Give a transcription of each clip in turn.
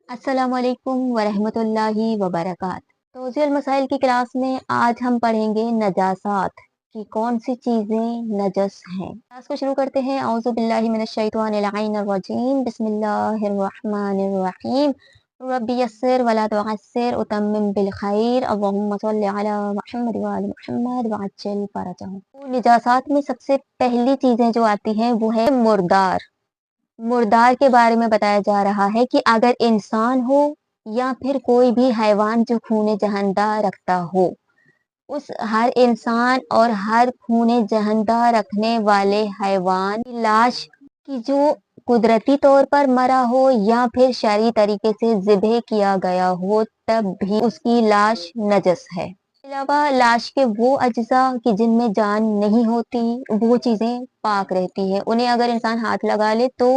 अस्सलामुअलैकुम वरहमतुल्लाहि वबरकात। तौज़ीअल मसाइल की क्लास में आज हम पढ़ेंगे नजासात कि कौन सी चीजें नजस हैं। क्लास को शुरू करते हैं। औज़ु बिल्लाहि मिनश शैतानिर रजीम, बिस्मिल्लाहिर रहमानिर रहीम। रब्बी यस्सिर वला तुअस्सिर उतम्मिम बिल खैर, अल्लाहुम्मा सल्लि अला मुहम्मद व आलि मुहम्मद व अज्जिल फरजहum। तो निजासात में सबसे पहली चीजें जो आती हैं वो है मुर्दार। मुर्दार के बारे में बताया जा रहा है कि अगर इंसान हो या फिर कोई भी हैवान जो खूने जहन्दा रखता हो, उस हर इंसान और हर खूने जहन्दा रखने वाले हैवान की लाश की जो कुदरती तौर पर मरा हो या फिर शरई तरीके से ज़िबह किया गया हो, तब भी उसकी लाश नजस है। इसके अलावा लाश के वो अज्जा कि जिनमें जान नहीं होती, वो चीजें पाक रहती है। उन्हें अगर इंसान हाथ लगा ले तो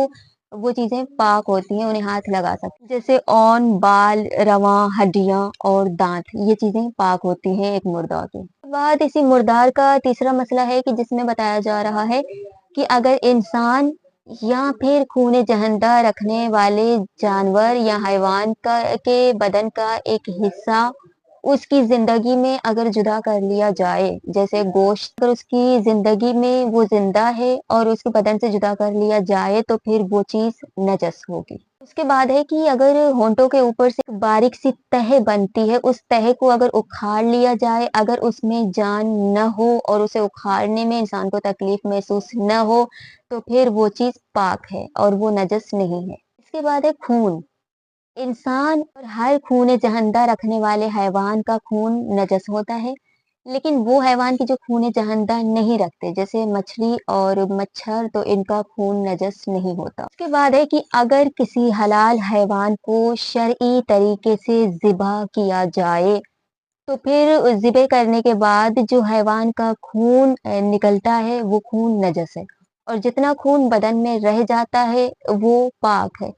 वो चीजें पाक होती हैं, उन्हें हाथ लगा सकते हैं। जैसे औन, बाल, रवां, हड्डियां और दांत, ये चीजें पाक होती हैं एक मुर्दा के बाद। इसी मुर्दार का तीसरा मसला है कि जिसमें बताया जा रहा है कि अगर इंसान या फिर खूने जहन्दा रखने वाले जानवर या हैवान का के बदन का एक हिस्सा उसकी जिंदगी में अगर जुदा कर लिया जाए, जैसे गोश्त अगर उसकी जिंदगी में वो जिंदा है और उसके बदन से जुदा कर लिया जाए तो फिर वो चीज नजस होगी। उसके बाद है कि अगर होंठों के ऊपर से एक बारीक सी तह बनती है, उस तह को अगर उखाड़ लिया जाए, अगर उसमें जान न हो और उसे उखाड़ने में इंसान को तकलीफ महसूस न हो, तो फिर वो चीज पाक है और वो नजस नहीं है। इसके बाद है खून। इंसान और हर खून जहन्दा रखने वाले हैवान का खून नजस होता है, लेकिन वो हैवान की जो खून जहन्दा नहीं रखते, जैसे मछली और मच्छर, तो इनका खून नजस नहीं होता। उसके बाद है कि अगर किसी हलाल हैवान को शरई तरीके से ज़िबह किया जाए, तो फिर ज़िबह करने के बाद जो हैवान का खून निकलता है वो खून नजस है, और जितना खून बदन में रह जाता है वो पाक है।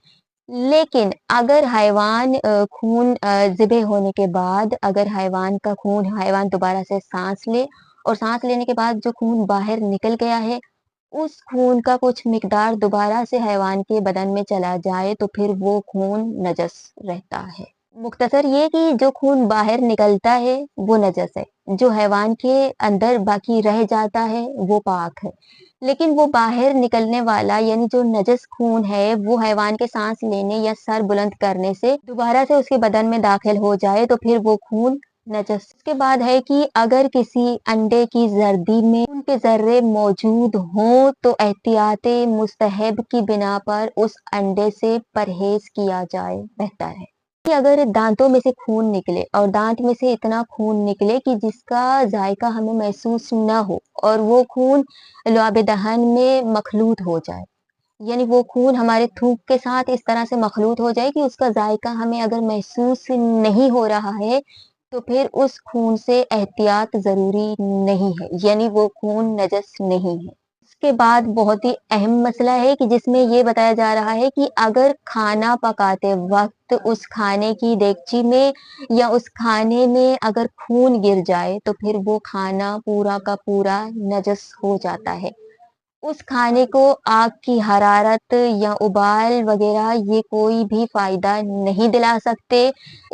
लेकिन अगर हैवान खून ज़िबह होने के बाद अगर हैवान दोबारा से सांस ले और सांस लेने के बाद जो खून बाहर निकल गया है, उस खून का कुछ मिकदार दोबारा से हैवान के बदन में चला जाए, तो फिर वो खून नजस रहता है। मुख्तसर ये कि जो खून बाहर निकलता है वो नजस है, जो हैवान के अंदर बाकी रह जाता है वो पाक है। लेकिन वो बाहर निकलने वाला यानी जो नजस खून है, वो हैवान के सांस लेने या सर बुलंद करने से दोबारा से उसके बदन में दाखिल हो जाए, तो फिर वो खून नजस। उसके बाद है कि अगर किसी अंडे की जर्दी में खून के जर्रे मौजूद हों, तो एहतियाते मुस्तहब की बिना पर उस अंडे से परहेज किया जाए, बेहतर है। कि अगर दांतों में से खून निकले और दांत में से इतना खून निकले कि जिसका जायका हमें महसूस न हो, और वो खून लुआब दहन में मखलूत हो जाए, यानी वो खून हमारे थूक के साथ इस तरह से मखलूत हो जाए कि उसका जायका हमें अगर महसूस नहीं हो रहा है, तो फिर उस खून से एहतियात जरूरी नहीं है, यानी वो खून नजस नहीं है। उसके बाद बहुत ही अहम मसला है कि जिसमें ये बताया जा रहा है कि अगर खाना पकाते वक्त उस खाने की देगची में या उस खाने में अगर खून गिर जाए, तो फिर वो खाना पूरा का पूरा नजस हो जाता है। उस खाने को आग की हरारत या उबाल वगैरह ये कोई भी फायदा नहीं दिला सकते।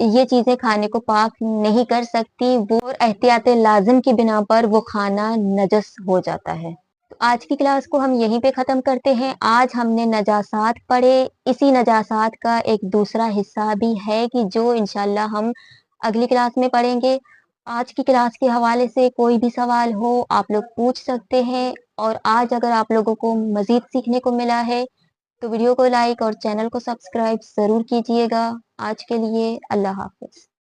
ये चीजें खाने को पाक नहीं कर सकती, वो और एहतियात लाजिम की बिना पर वो खाना नजस हो जाता है। तो आज की क्लास को हम यहीं पे ख़त्म करते हैं। आज हमने नजासात पढ़े। इसी नजासात का एक दूसरा हिस्सा भी है कि जो इंशाल्लाह हम अगली क्लास में पढ़ेंगे। आज की क्लास के हवाले से कोई भी सवाल हो आप लोग पूछ सकते हैं, और आज अगर आप लोगों को मज़ीद सीखने को मिला है तो वीडियो को लाइक और चैनल को सब्सक्राइब ज़रूर कीजिएगा। आज के लिए अल्लाह हाफ़िज़।